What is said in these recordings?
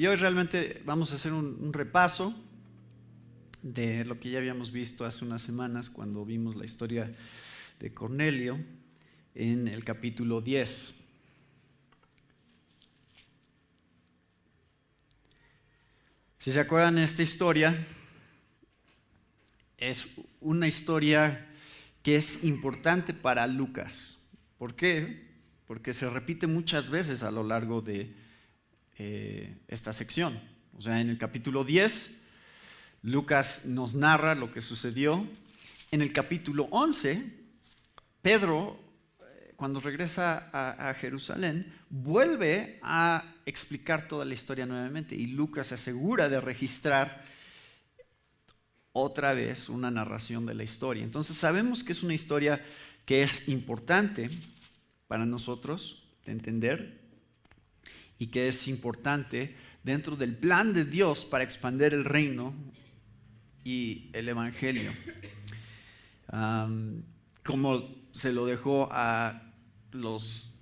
Y hoy realmente vamos a hacer un repaso de lo que ya habíamos visto hace unas semanas cuando vimos la historia de Cornelio en el capítulo 10. Si se acuerdan, esta historia es una historia que es importante para Lucas. ¿Por qué? Porque se repite muchas veces a lo largo de esta sección. O sea, en el capítulo 10, Lucas nos narra lo que sucedió. En el capítulo 11, Pedro, cuando regresa a Jerusalén, vuelve a explicar toda la historia nuevamente y Lucas se asegura de registrar otra vez una narración de la historia. Entonces sabemos que es una historia que es importante para nosotros de entender y que es importante dentro del plan de Dios para expandir el reino y el evangelio, como se lo dejó a los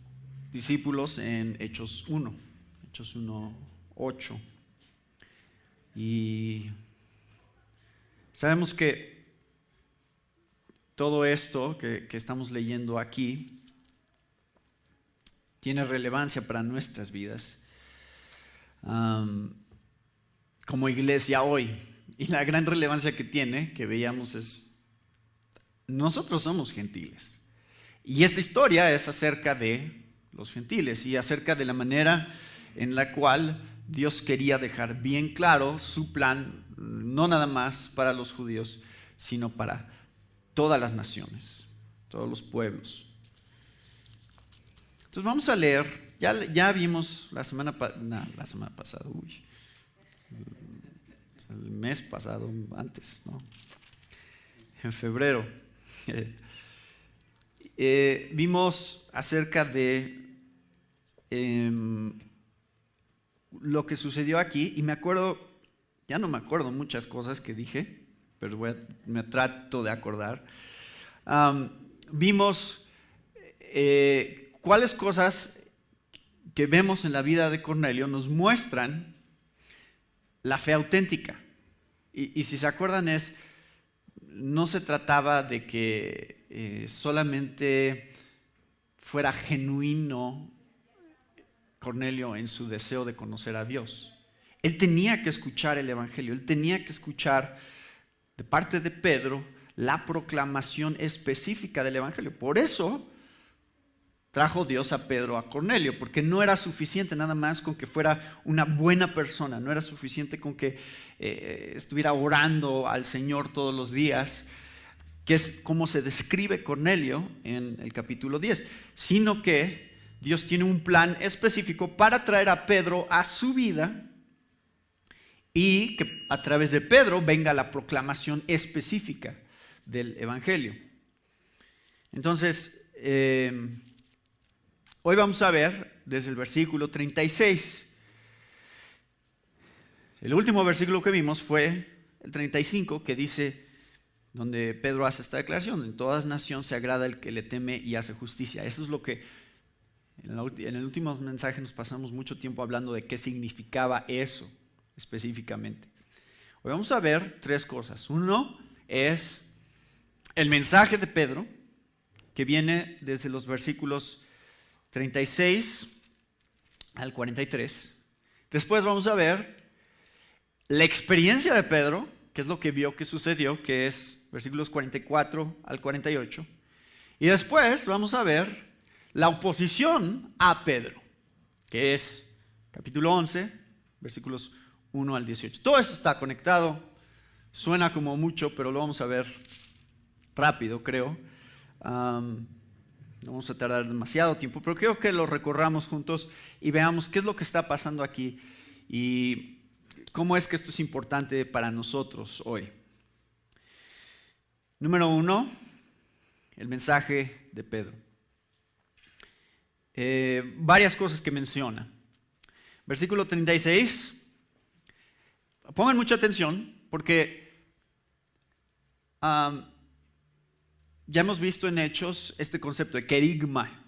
discípulos en Hechos 1:8. Y sabemos que todo esto que estamos leyendo aquí tiene relevancia para nuestras vidas como iglesia hoy. Y la gran relevancia que tiene, que veíamos, es nosotros somos gentiles. Y esta historia es acerca de los gentiles y acerca de la manera en la cual Dios quería dejar bien claro su plan, no nada más para los judíos, sino para todas las naciones, todos los pueblos. Entonces vamos a leer, ya vimos la semana pasada, el mes pasado, antes, ¿no? En febrero. Vimos acerca de lo que sucedió aquí y ya no me acuerdo muchas cosas que dije, pero me trato de acordar. Vimos cuáles cosas que vemos en la vida de Cornelio nos muestran la fe auténtica. Y si se acuerdan, no se trataba de que solamente fuera genuino Cornelio en su deseo de conocer a Dios. Él tenía que escuchar el evangelio, él tenía que escuchar de parte de Pedro la proclamación específica del evangelio. Por eso trajo Dios a Pedro a Cornelio, porque no era suficiente nada más con que fuera una buena persona, no era suficiente con que estuviera orando al Señor todos los días, que es como se describe Cornelio en el capítulo 10, sino que Dios tiene un plan específico para traer a Pedro a su vida y que a través de Pedro venga la proclamación específica del evangelio. Entonces, hoy vamos a ver desde el versículo 36. El último versículo que vimos fue el 35, que dice, donde Pedro hace esta declaración: en todas naciones se agrada el que le teme y hace justicia. Eso es lo que en el último mensaje nos pasamos mucho tiempo hablando de qué significaba eso específicamente. Hoy vamos a ver tres cosas. Uno es el mensaje de Pedro, que viene desde los versículos 36 al 43. Después vamos a ver la experiencia de Pedro, que es lo que vio que sucedió, que es versículos 44 al 48. Y después vamos a ver la oposición a Pedro, que es capítulo 11, versículos 1 al 18. Todo esto está conectado, suena como mucho, pero lo vamos a ver rápido, creo. No vamos a tardar demasiado tiempo, pero quiero que lo recorramos juntos y veamos qué es lo que está pasando aquí y cómo es que esto es importante para nosotros hoy. Número 1, el mensaje de Pedro. Varias cosas que menciona. Versículo 36, pongan mucha atención porque ya hemos visto en Hechos este concepto de querigma,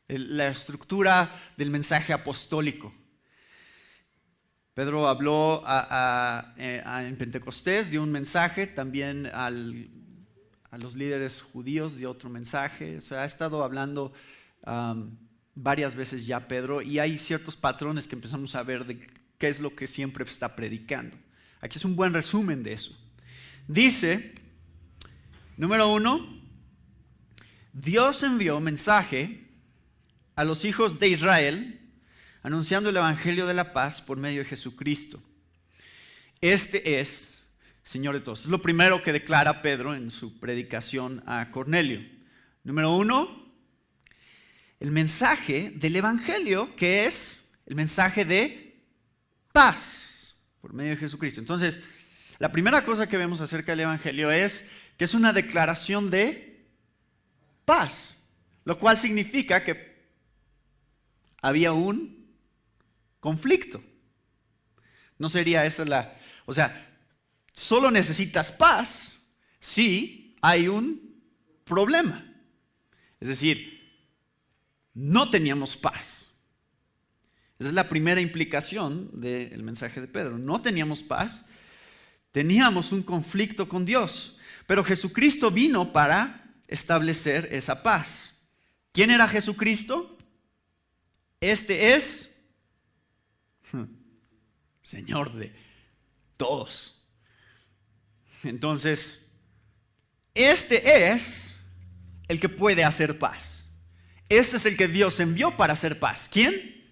la estructura del mensaje apostólico. Pedro habló en Pentecostés, dio un mensaje, también a los líderes judíos dio otro mensaje. O sea, ha estado hablando varias veces ya Pedro, y hay ciertos patrones que empezamos a ver de qué es lo que siempre está predicando. Aquí es un buen resumen de eso. Dice, número 1, Dios envió mensaje a los hijos de Israel anunciando el evangelio de la paz por medio de Jesucristo. Este es Señor de todos. Es lo primero que declara Pedro en su predicación a Cornelio. Número 1, el mensaje del evangelio, que es el mensaje de paz por medio de Jesucristo. Entonces, la primera cosa que vemos acerca del evangelio es que es una declaración de paz, lo cual significa que había un conflicto. No sería esa o sea, solo necesitas paz si hay un problema. Es decir, no teníamos paz. Esa es la primera implicación del mensaje de Pedro. No teníamos paz, teníamos un conflicto con Dios, pero Jesucristo vino para establecer esa paz. ¿Quién era Jesucristo? Este es Señor de todos. Entonces, este es el que puede hacer paz. Este es el que Dios envió para hacer paz. ¿Quién?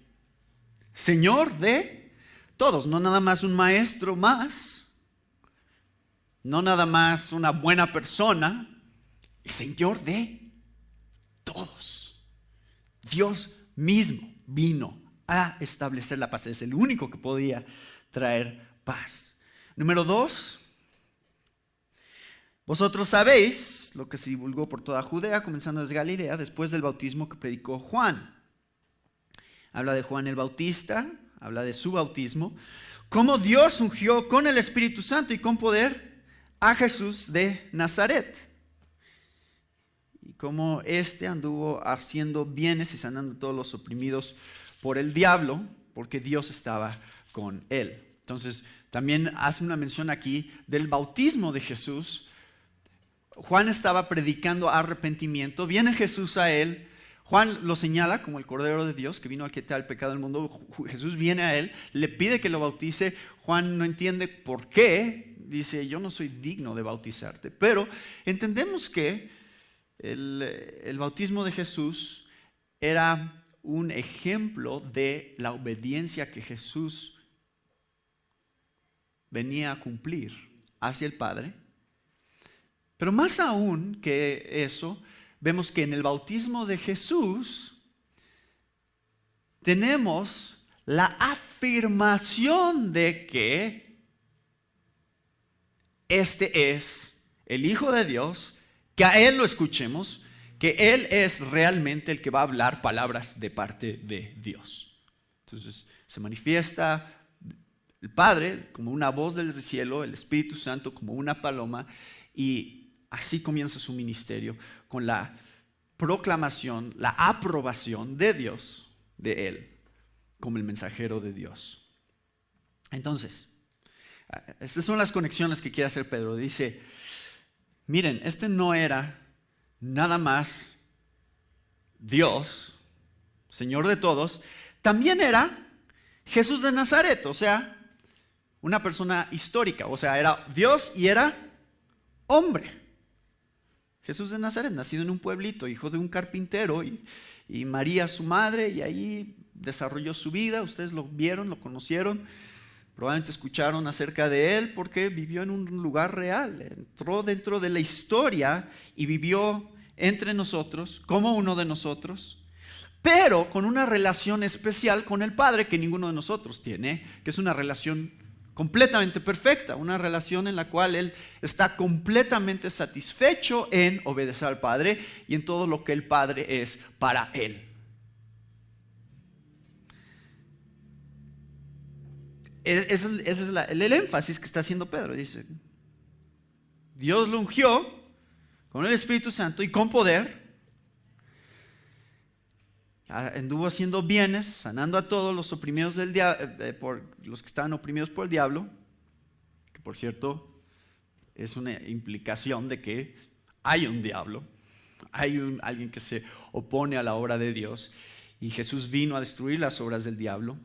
Señor de todos. No nada más un maestro más, no nada más una buena persona. El Señor de todos. Dios mismo vino a establecer la paz. Es el único que podía traer paz. Número 2, vosotros sabéis lo que se divulgó por toda Judea, comenzando desde Galilea, después del bautismo que predicó Juan. Habla de Juan el Bautista, habla de su bautismo, cómo Dios ungió con el Espíritu Santo y con poder a Jesús de Nazaret, y cómo éste anduvo haciendo bienes y sanando a todos los oprimidos por el diablo, porque Dios estaba con él. Entonces, también hace una mención aquí del bautismo de Jesús. Juan estaba predicando arrepentimiento, viene Jesús a él, Juan lo señala como el Cordero de Dios que vino a quitar el pecado del mundo. Jesús viene a él, le pide que lo bautice. Juan no entiende por qué, dice: yo no soy digno de bautizarte. Pero entendemos que el bautismo de Jesús era un ejemplo de la obediencia que Jesús venía a cumplir hacia el Padre. Pero más aún que eso, vemos que en el bautismo de Jesús tenemos la afirmación de que este es el Hijo de Dios, que a Él lo escuchemos, que Él es realmente el que va a hablar palabras de parte de Dios. Entonces se manifiesta el Padre como una voz desde el cielo, el Espíritu Santo como una paloma, y así comienza su ministerio con la proclamación, la aprobación de Dios, de Él, como el mensajero de Dios. Entonces, estas son las conexiones que quiere hacer Pedro. Dice: miren, este no era nada más Dios, Señor de todos, también era Jesús de Nazaret, o sea, una persona histórica, o sea, era Dios y era hombre. Jesús de Nazaret, nacido en un pueblito, hijo de un carpintero, y María su madre, y ahí desarrolló su vida. Ustedes lo vieron, lo conocieron, probablemente escucharon acerca de él porque vivió en un lugar real, entró dentro de la historia y vivió entre nosotros como uno de nosotros, pero con una relación especial con el Padre que ninguno de nosotros tiene, que es una relación completamente perfecta, una relación en la cual Él está completamente satisfecho en obedecer al Padre y en todo lo que el Padre es para Él. Ese es el énfasis que está haciendo Pedro. Dice: Dios lo ungió con el Espíritu Santo y con poder. anduvo haciendo bienes, sanando a todos los oprimidos por los que estaban oprimidos por el diablo, que por cierto es una implicación de que hay un diablo, hay alguien que se opone a la obra de Dios, y Jesús vino a destruir las obras del diablo.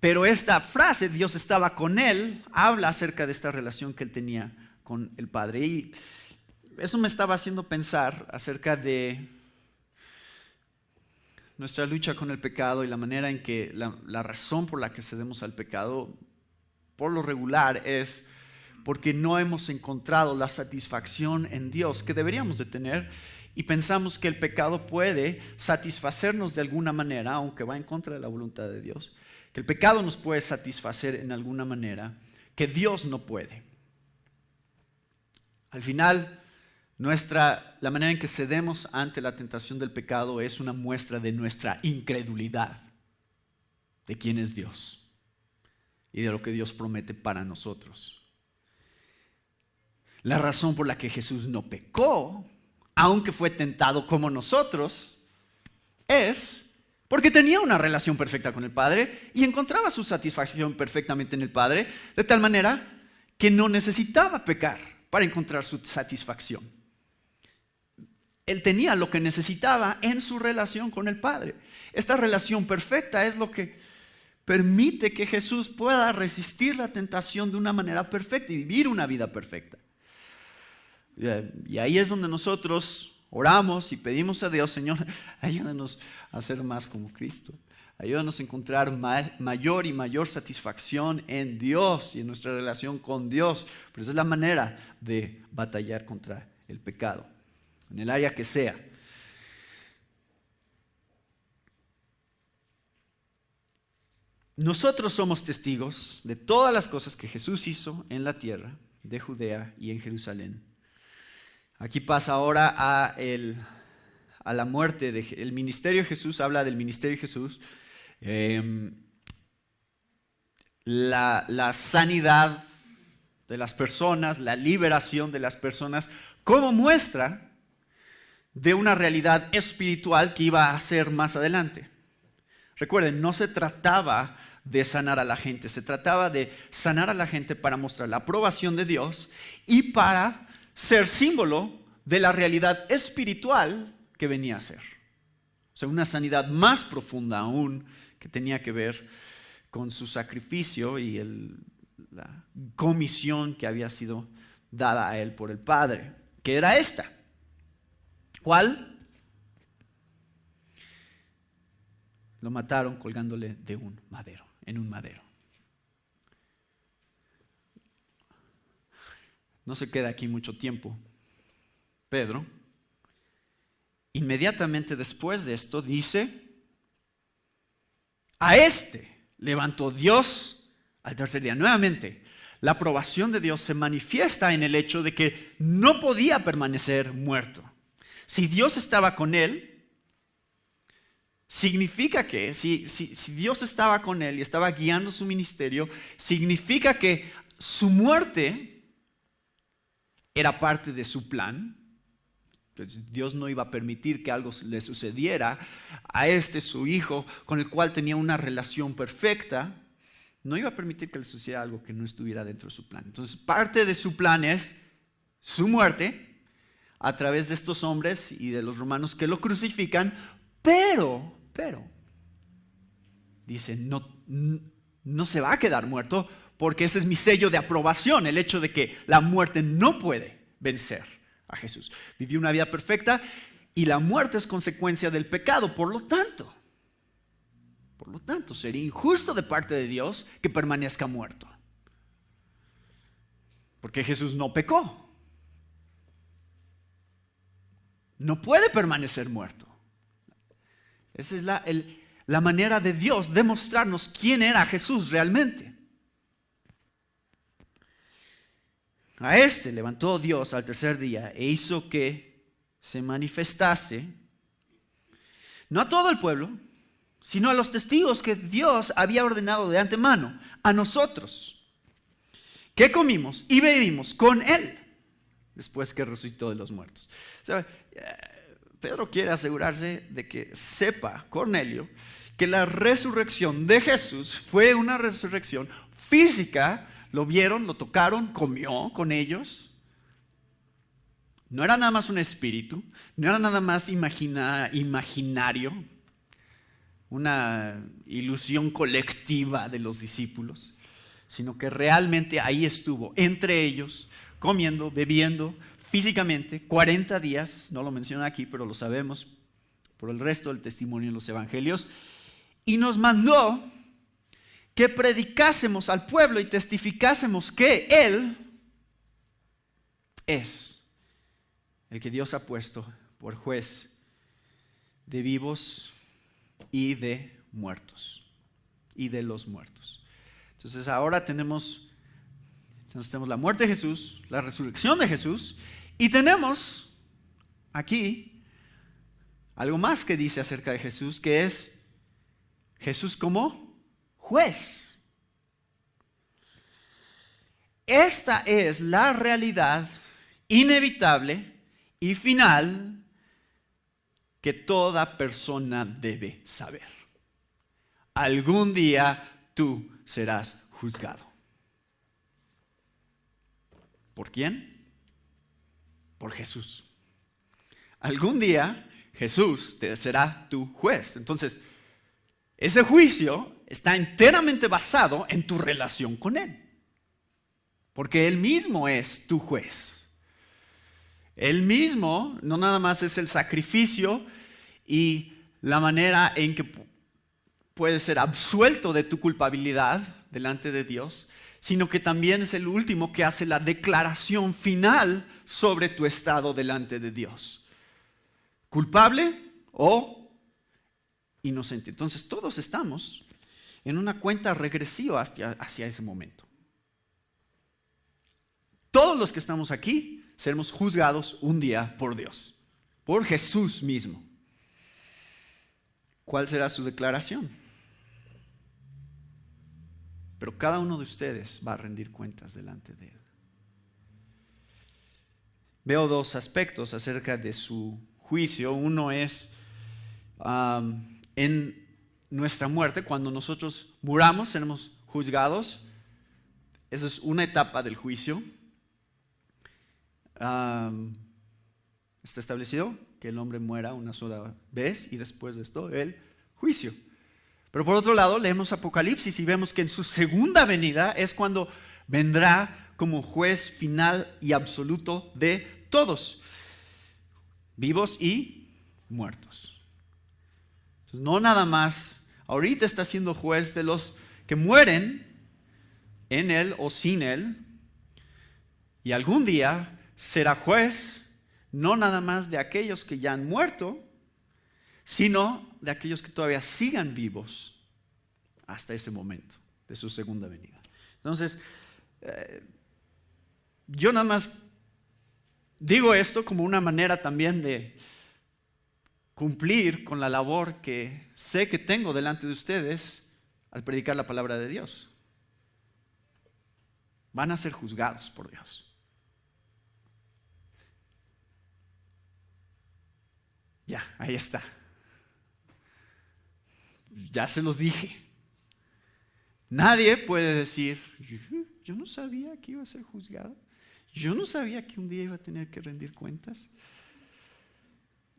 Pero esta frase, Dios estaba con él, habla acerca de esta relación que él tenía con el Padre. Y eso me estaba haciendo pensar acerca de nuestra lucha con el pecado y la manera en que la razón por la que cedemos al pecado, por lo regular, es porque no hemos encontrado la satisfacción en Dios que deberíamos de tener, y pensamos que el pecado puede satisfacernos de alguna manera, aunque va en contra de la voluntad de Dios. Que el pecado nos puede satisfacer en alguna manera que Dios no puede. Al final, la manera en que cedemos ante la tentación del pecado es una muestra de nuestra incredulidad de quién es Dios y de lo que Dios promete para nosotros. La razón por la que Jesús no pecó, aunque fue tentado como nosotros, es porque tenía una relación perfecta con el Padre y encontraba su satisfacción perfectamente en el Padre, de tal manera que no necesitaba pecar para encontrar su satisfacción. Él tenía lo que necesitaba en su relación con el Padre. Esta relación perfecta es lo que permite que Jesús pueda resistir la tentación de una manera perfecta y vivir una vida perfecta. Y ahí es donde nosotros oramos y pedimos a Dios: Señor, ayúdanos a ser más como Cristo. Ayúdanos a encontrar mayor y mayor satisfacción en Dios y en nuestra relación con Dios. Pero esa es la manera de batallar contra el pecado, en el área que sea. Nosotros somos testigos de todas las cosas que Jesús hizo en la tierra de Judea y en Jerusalén. Aquí pasa ahora a la muerte. El ministerio de Jesús, habla del ministerio de Jesús. La sanidad de las personas, la liberación de las personas, como muestra de una realidad espiritual que iba a ser más adelante. Recuerden, no se trataba de sanar a la gente, se trataba de sanar a la gente para mostrar la aprobación de Dios y para ser símbolo de la realidad espiritual que venía a ser. O sea, una sanidad más profunda aún, que tenía que ver con su sacrificio y la comisión que había sido dada a él por el Padre, que era esta. ¿Cuál? Lo mataron colgándole de un madero, en un madero. No se queda aquí mucho tiempo. Pedro, inmediatamente después de esto, dice: a este levantó Dios al tercer día. Nuevamente, la aprobación de Dios se manifiesta en el hecho de que no podía permanecer muerto. Si Dios estaba con él, significa que, si Dios estaba con él y estaba guiando su ministerio, significa que su muerte era parte de su plan. Entonces, Dios no iba a permitir que algo le sucediera a su hijo, con el cual tenía una relación perfecta. No iba a permitir que le sucediera algo que no estuviera dentro de su plan. Entonces, parte de su plan es su muerte a través de estos hombres y de los romanos que lo crucifican, pero, dice, no se va a quedar muerto, porque ese es mi sello de aprobación, el hecho de que la muerte no puede vencer a Jesús. Vivió una vida perfecta y la muerte es consecuencia del pecado. Por lo tanto, sería injusto de parte de Dios que permanezca muerto, porque Jesús no pecó. No puede permanecer muerto. Esa es la manera de Dios de mostrarnos quién era Jesús realmente. A este levantó Dios al tercer día e hizo que se manifestase, no a todo el pueblo, sino a los testigos que Dios había ordenado de antemano, a nosotros, que comimos y bebimos con Él después que resucitó de los muertos. O sea, Pedro quiere asegurarse de que sepa Cornelio que la resurrección de Jesús fue una resurrección física. Lo vieron, lo tocaron, comió con ellos. No era nada más un espíritu, no era nada más imaginario, una ilusión colectiva de los discípulos, sino que realmente ahí estuvo, entre ellos, comiendo, bebiendo, físicamente, 40 días, no lo menciona aquí, pero lo sabemos por el resto del testimonio en los evangelios, y nos mandó que predicásemos al pueblo y testificásemos que Él es el que Dios ha puesto por juez de vivos y de muertos, y de los muertos. Entonces ahora tenemos la muerte de Jesús, la resurrección de Jesús, y tenemos aquí algo más que dice acerca de Jesús, que es Jesús como juez. Esta es la realidad inevitable y final que toda persona debe saber. Algún día tú serás juzgado. ¿Por quién? Por Jesús. Algún día Jesús será tu juez. Entonces, ese juicio está enteramente basado en tu relación con Él. Porque Él mismo es tu juez. Él mismo no nada más es el sacrificio y la manera en que puedes ser absuelto de tu culpabilidad delante de Dios, sino que también es el último que hace la declaración final sobre tu estado delante de Dios. ¿Culpable o inocente? Entonces todos estamos en una cuenta regresiva hacia ese momento. Todos los que estamos aquí seremos juzgados un día por Dios, por Jesús mismo. ¿Cuál será su declaración? Pero cada uno de ustedes va a rendir cuentas delante de Él. Veo dos aspectos acerca de su juicio. Uno es en nuestra muerte, cuando nosotros muramos, seremos juzgados. Esa es una etapa del juicio. Está establecido que el hombre muera una sola vez y después de esto el juicio. Pero por otro lado leemos Apocalipsis y vemos que en su segunda venida es cuando vendrá como juez final y absoluto de todos, vivos y muertos. Entonces, no nada más, ahorita está siendo juez de los que mueren en Él o sin Él, y algún día será juez no nada más de aquellos que ya han muerto, sino de aquellos que todavía sigan vivos hasta ese momento de su segunda venida. Entonces, yo nada más digo esto como una manera también de cumplir con la labor que sé que tengo delante de ustedes al predicar la palabra de Dios. Van a ser juzgados por Dios. Ya, ahí está. Ya se los dije. Nadie puede decir, yo no sabía que iba a ser juzgado. Yo no sabía que un día iba a tener que rendir cuentas.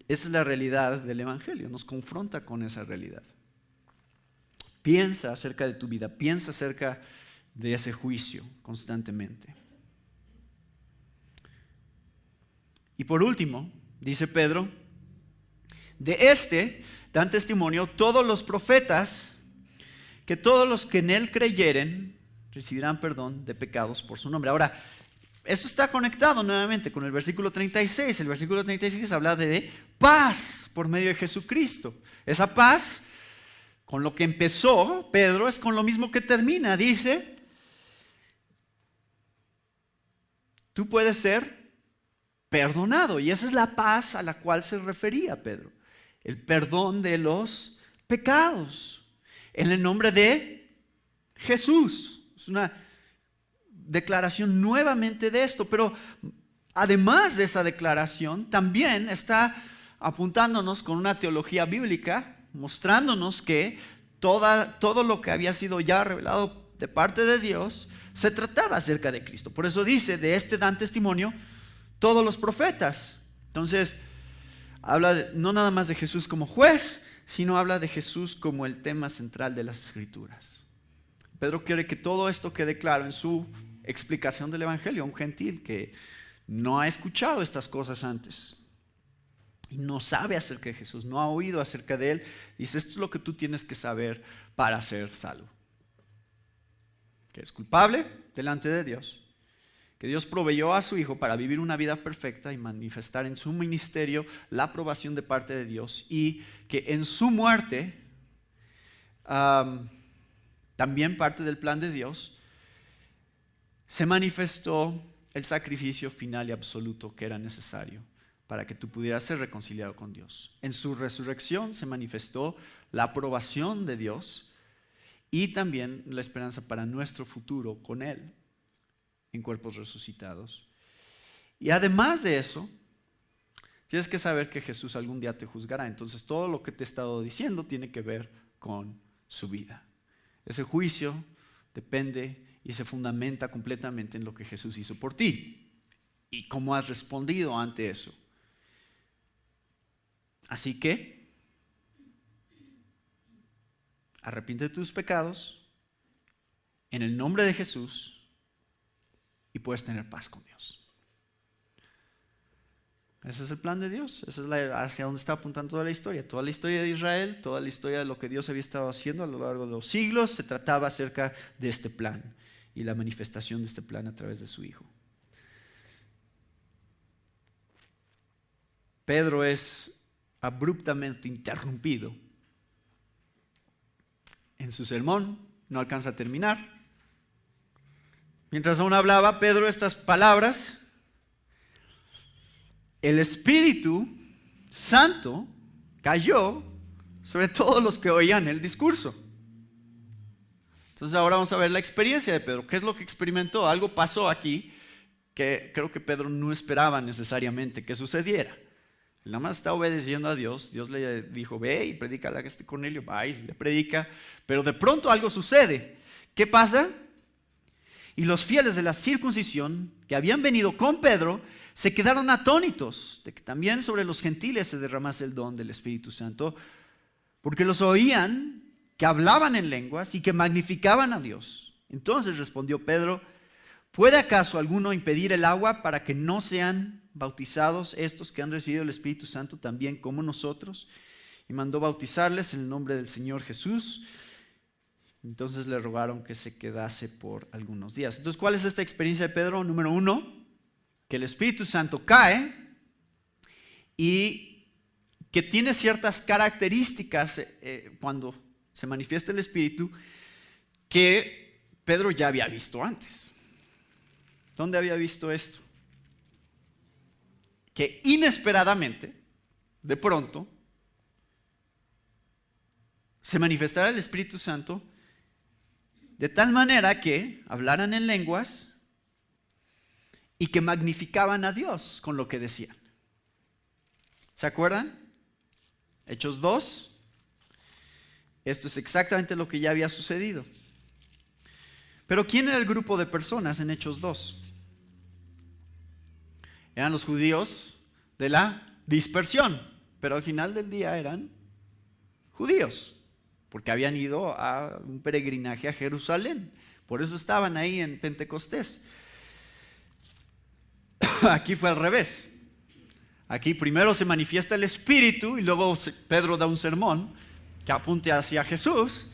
Esa es la realidad del Evangelio, nos confronta con esa realidad. Piensa acerca de tu vida, piensa acerca de ese juicio constantemente. Y por último, dice Pedro, de este dan testimonio todos los profetas, que todos los que en él creyeren recibirán perdón de pecados por su nombre. Ahora, esto está conectado nuevamente con el versículo 36. El versículo 36 habla de paz por medio de Jesucristo. Esa paz, con lo que empezó Pedro, es con lo mismo que termina. Dice, tú puedes ser perdonado. Y esa es la paz a la cual se refería Pedro. El perdón de los pecados. En el nombre de Jesús. Es una declaración nuevamente de esto, pero además de esa declaración, también está apuntándonos con una teología bíblica, mostrándonos que todo lo que había sido ya revelado de parte de Dios se trataba acerca de Cristo. Por eso dice, de este dan testimonio todos los profetas. Entonces, habla no nada más de Jesús como juez, sino habla de Jesús como el tema central de las Escrituras. Pedro quiere que todo esto quede claro en su explicación del Evangelio a un gentil que no ha escuchado estas cosas antes y no sabe acerca de Jesús, no ha oído acerca de Él. Dice, esto es lo que tú tienes que saber para ser salvo. Que es culpable delante de Dios, que Dios proveyó a su Hijo para vivir una vida perfecta y manifestar en su ministerio la aprobación de parte de Dios, y que en su muerte, también parte del plan de Dios, se manifestó el sacrificio final y absoluto que era necesario para que tú pudieras ser reconciliado con Dios. En su resurrección se manifestó la aprobación de Dios y también la esperanza para nuestro futuro con Él en cuerpos resucitados. Y además de eso, tienes que saber que Jesús algún día te juzgará. Entonces todo lo que te he estado diciendo tiene que ver con su vida. Ese juicio depende y se fundamenta completamente en lo que Jesús hizo por ti y cómo has respondido ante eso. Así que arrepiente de tus pecados en el nombre de Jesús y puedes tener paz con Dios. Ese es el plan de Dios. Esa es hacia donde está apuntando toda la historia. Toda la historia de Israel, toda la historia de lo que Dios había estado haciendo a lo largo de los siglos, se trataba acerca de este plan y la manifestación de este plan a través de su Hijo. Pedro es abruptamente interrumpido en su sermón, no alcanza a terminar. Mientras aún hablaba Pedro estas palabras, el Espíritu Santo cayó sobre todos los que oían el discurso. Entonces ahora vamos a ver la experiencia de Pedro. ¿Qué es lo que experimentó? Algo pasó aquí que creo que Pedro no esperaba necesariamente que sucediera. Él nada más está obedeciendo a Dios. Dios le dijo, ve y predica a este Cornelio. Va y le predica. Pero de pronto algo sucede. ¿Qué pasa? Y los fieles de la circuncisión que habían venido con Pedro se quedaron atónitos de que también sobre los gentiles se derramase el don del Espíritu Santo, porque los oían que hablaban en lenguas y que magnificaban a Dios. Entonces respondió Pedro, ¿puede acaso alguno impedir el agua para que no sean bautizados estos que han recibido el Espíritu Santo también como nosotros? Y mandó bautizarles en el nombre del Señor Jesús. Entonces le rogaron que se quedase por algunos días. Entonces, ¿cuál es esta experiencia de Pedro? Número 1, que el Espíritu Santo cae y que tiene ciertas características cuando se manifiesta el Espíritu que Pedro ya había visto antes. ¿Dónde había visto esto? Que inesperadamente, de pronto, se manifestará el Espíritu Santo de tal manera que hablaran en lenguas y que magnificaban a Dios con lo que decían. ¿Se acuerdan? Hechos 2. Esto es exactamente lo que ya había sucedido. Pero ¿quién era el grupo de personas en Hechos 2? Eran los judíos de la dispersión, pero al final del día eran judíos, porque habían ido a un peregrinaje a Jerusalén. Por eso estaban ahí en Pentecostés. Aquí fue al revés. Aquí primero se manifiesta el Espíritu y luego Pedro da un sermón que apunte hacia Jesús.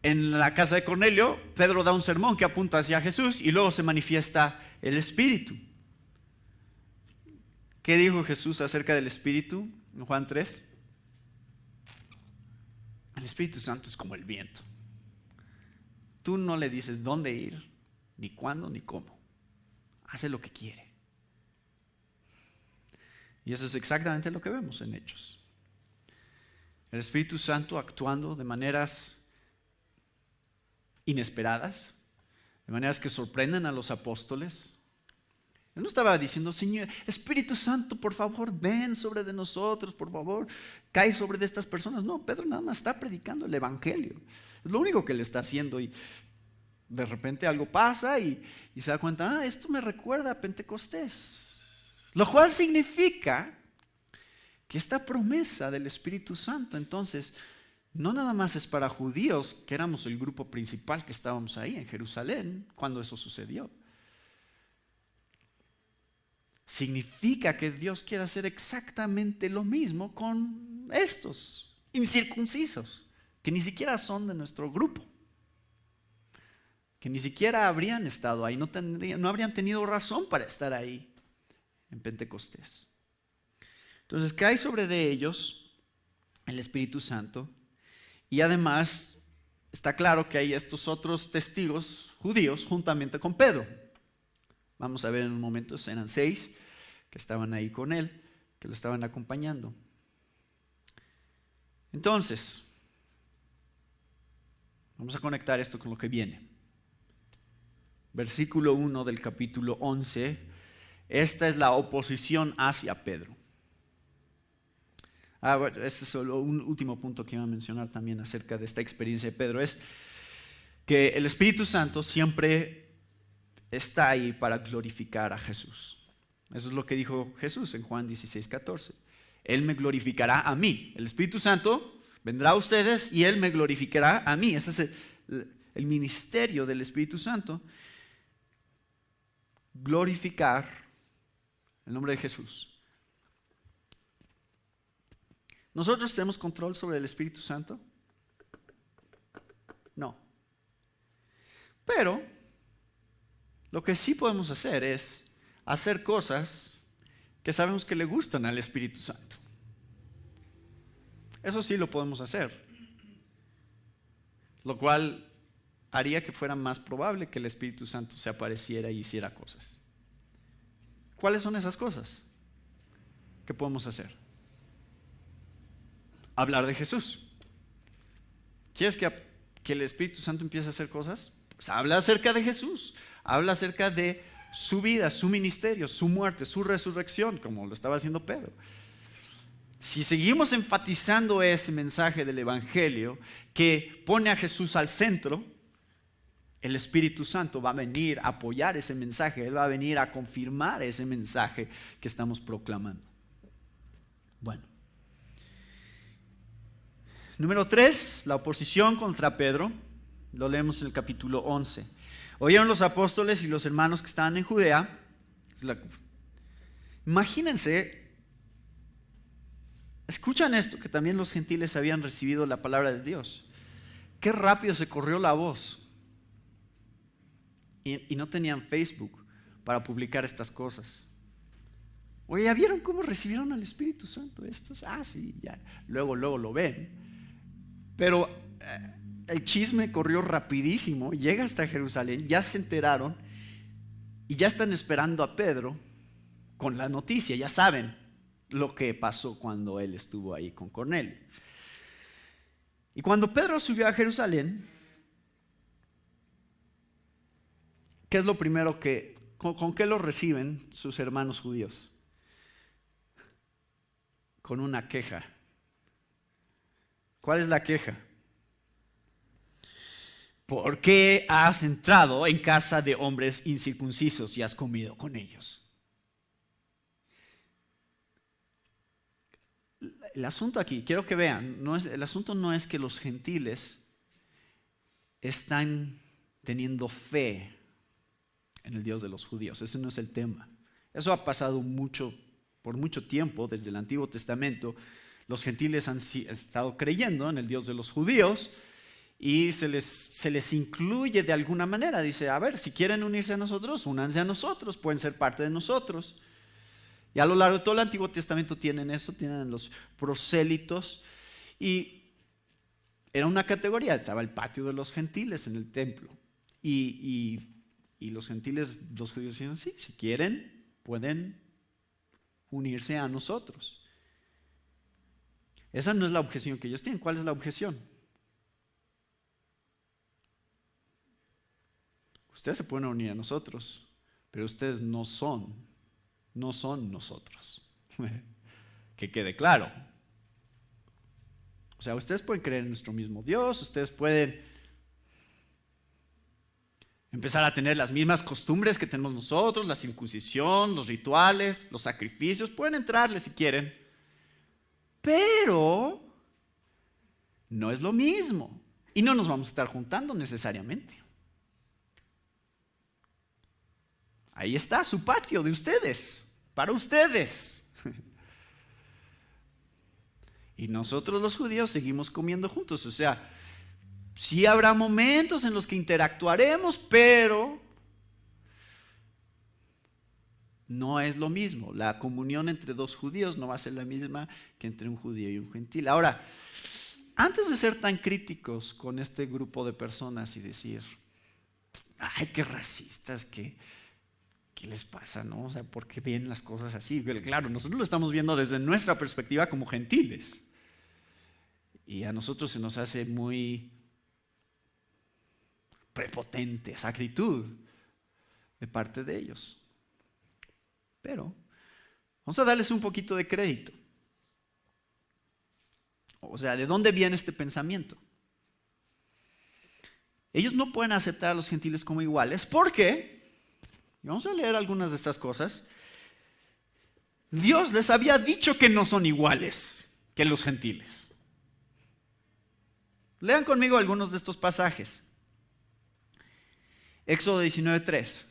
En la casa de Cornelio, Pedro da un sermón que apunta hacia Jesús y luego se manifiesta el Espíritu. ¿Qué dijo Jesús acerca del Espíritu en Juan 3? El Espíritu Santo es como el viento. Tú no le dices dónde ir, ni cuándo, ni cómo. Hace lo que quiere. Y eso es exactamente lo que vemos en Hechos. El Espíritu Santo actuando de maneras inesperadas, de maneras que sorprenden a los apóstoles, Él no estaba diciendo, Señor, Espíritu Santo, por favor, ven sobre de nosotros, por favor, cae sobre de estas personas. No, Pedro nada más está predicando el Evangelio. Es lo único que le está haciendo y de repente algo pasa y se da cuenta, esto me recuerda a Pentecostés. Lo cual significa que esta promesa del Espíritu Santo, entonces, no nada más es para judíos, que éramos el grupo principal que estábamos ahí en Jerusalén cuando eso sucedió. Significa que Dios quiere hacer exactamente lo mismo con estos incircuncisos, que ni siquiera son de nuestro grupo, que ni siquiera habrían estado ahí, no habrían tenido razón para estar ahí en Pentecostés. Entonces cae sobre de ellos el Espíritu Santo y además está claro que hay estos otros testigos judíos juntamente con Pedro. Vamos a ver en un momento, eran 6 que estaban ahí con él, que lo estaban acompañando. Entonces, vamos a conectar esto con lo que viene. Versículo 1 del capítulo 11, esta es la oposición hacia Pedro. Bueno, este es solo un último punto que iba a mencionar también acerca de esta experiencia de Pedro, es que el Espíritu Santo siempre está ahí para glorificar a Jesús. Eso es lo que dijo Jesús en Juan 16:14. Él me glorificará a mí. El Espíritu Santo vendrá a ustedes y Él me glorificará a mí. Ese es el ministerio del Espíritu Santo. Glorificar el nombre de Jesús. ¿Nosotros tenemos control sobre el Espíritu Santo? No. Pero lo que sí podemos hacer es hacer cosas que sabemos que le gustan al Espíritu Santo. Eso sí lo podemos hacer. Lo cual haría que fuera más probable que el Espíritu Santo se apareciera y hiciera cosas. ¿Cuáles son esas cosas que podemos hacer? Hablar de Jesús. ¿Quieres que el Espíritu Santo empiece a hacer cosas? Pues habla acerca de Jesús, habla acerca de su vida, su ministerio, su muerte, su resurrección, como lo estaba haciendo Pedro. Si seguimos enfatizando ese mensaje del Evangelio que pone a Jesús al centro, el Espíritu Santo va a venir a apoyar ese mensaje, Él va a venir a confirmar ese mensaje que estamos proclamando. Bueno. Número 3, la oposición contra Pedro. Lo leemos en el capítulo 11. Oyeron los apóstoles y los hermanos que estaban en Judea. Imagínense, escuchan esto, que también los gentiles habían recibido la palabra de Dios. Qué rápido se corrió la voz. Y no tenían Facebook para publicar estas cosas. Oye, ¿ya vieron cómo recibieron al Espíritu Santo estos? Sí, ya. Luego lo ven. Pero el chisme corrió rapidísimo, llega hasta Jerusalén, ya se enteraron y ya están esperando a Pedro con la noticia, ya saben lo que pasó cuando él estuvo ahí con Cornelio. Y cuando Pedro subió a Jerusalén, ¿qué es lo primero con qué lo reciben sus hermanos judíos? Con una queja. ¿Cuál es la queja? ¿Por qué has entrado en casa de hombres incircuncisos y has comido con ellos? El asunto aquí, quiero que vean, el asunto no es que los gentiles están teniendo fe en el Dios de los judíos. Ese no es el tema. Eso ha pasado por mucho tiempo, desde el Antiguo Testamento. Los gentiles han estado creyendo en el Dios de los judíos y se les incluye de alguna manera. Dice, a ver, si quieren unirse a nosotros, únanse a nosotros, pueden ser parte de nosotros. Y a lo largo de todo el Antiguo Testamento tienen eso, tienen los prosélitos. Y era una categoría, estaba el patio de los gentiles en el templo. Y los gentiles, los judíos decían, sí, si quieren, pueden unirse a nosotros. Esa no es la objeción que ellos tienen. ¿Cuál es la objeción? Ustedes se pueden unir a nosotros, pero ustedes no son nosotros. Que quede claro. O sea, ustedes pueden creer en nuestro mismo Dios, ustedes pueden empezar a tener las mismas costumbres que tenemos nosotros, la circuncisión, los rituales, los sacrificios, pueden entrarle si quieren, pero no es lo mismo y no nos vamos a estar juntando necesariamente. Ahí está su patio de ustedes, para ustedes. Y nosotros los judíos seguimos comiendo juntos. O sea, sí habrá momentos en los que interactuaremos, pero no es lo mismo. La comunión entre dos judíos no va a ser la misma que entre un judío y un gentil. Ahora, antes de ser tan críticos con este grupo de personas y decir, ay, qué racistas, ¿qué les pasa, no? O sea, ¿por qué ven las cosas así? Claro, nosotros lo estamos viendo desde nuestra perspectiva como gentiles. Y a nosotros se nos hace muy prepotente esa actitud de parte de ellos. Pero vamos a darles un poquito de crédito. O sea, ¿de dónde viene este pensamiento? Ellos no pueden aceptar a los gentiles como iguales porque, y vamos a leer algunas de estas cosas, Dios les había dicho que no son iguales que los gentiles. Lean conmigo algunos de estos pasajes. Éxodo 19:3.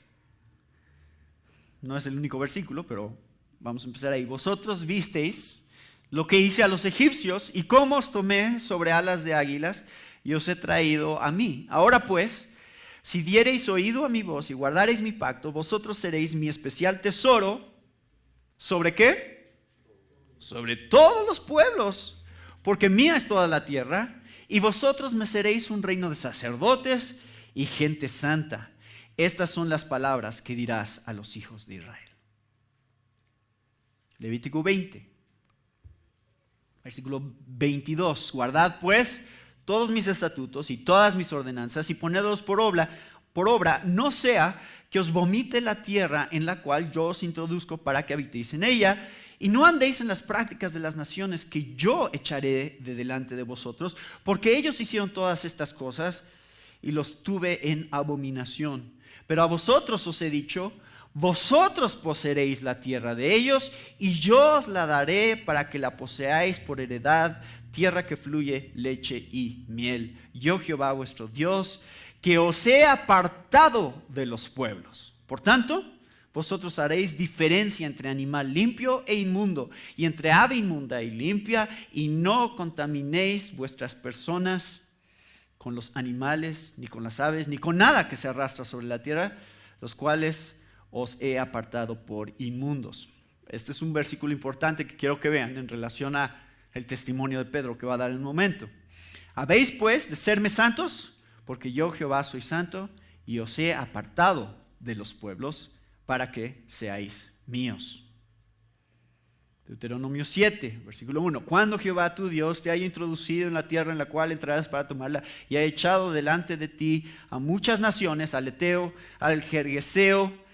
No es el único versículo, pero vamos a empezar ahí. Vosotros visteis lo que hice a los egipcios y cómo os tomé sobre alas de águilas y os he traído a mí. Ahora pues, si diereis oído a mi voz y guardareis mi pacto, vosotros seréis mi especial tesoro. ¿Sobre qué? Sobre todos los pueblos, porque mía es toda la tierra. Y vosotros me seréis un reino de sacerdotes y gente santa. Estas son las palabras que dirás a los hijos de Israel. Levítico 20, versículo 22. Guardad pues todos mis estatutos y todas mis ordenanzas y ponedlos por obra, no sea que os vomite la tierra en la cual yo os introduzco para que habitéis en ella, y no andéis en las prácticas de las naciones que yo echaré de delante de vosotros, porque ellos hicieron todas estas cosas y los tuve en abominación. Pero a vosotros os he dicho, vosotros poseeréis la tierra de ellos, y yo os la daré para que la poseáis por heredad, tierra que fluye leche y miel. Yo, Jehová vuestro Dios, que os he apartado de los pueblos. Por tanto, vosotros haréis diferencia entre animal limpio e inmundo, y entre ave inmunda y limpia, y no contaminéis vuestras personas con los animales, ni con las aves, ni con nada que se arrastra sobre la tierra, los cuales os he apartado por inmundos. Este es un versículo importante que quiero que vean en relación a el testimonio de Pedro que va a dar en un momento. Habéis pues de serme santos, porque yo Jehová soy santo, y os he apartado de los pueblos para que seáis míos. Deuteronomio 7, versículo 1. Cuando Jehová tu Dios te haya introducido en la tierra en la cual entrarás para tomarla, y ha echado delante de ti a muchas naciones, al Eteo, al Gergeseo,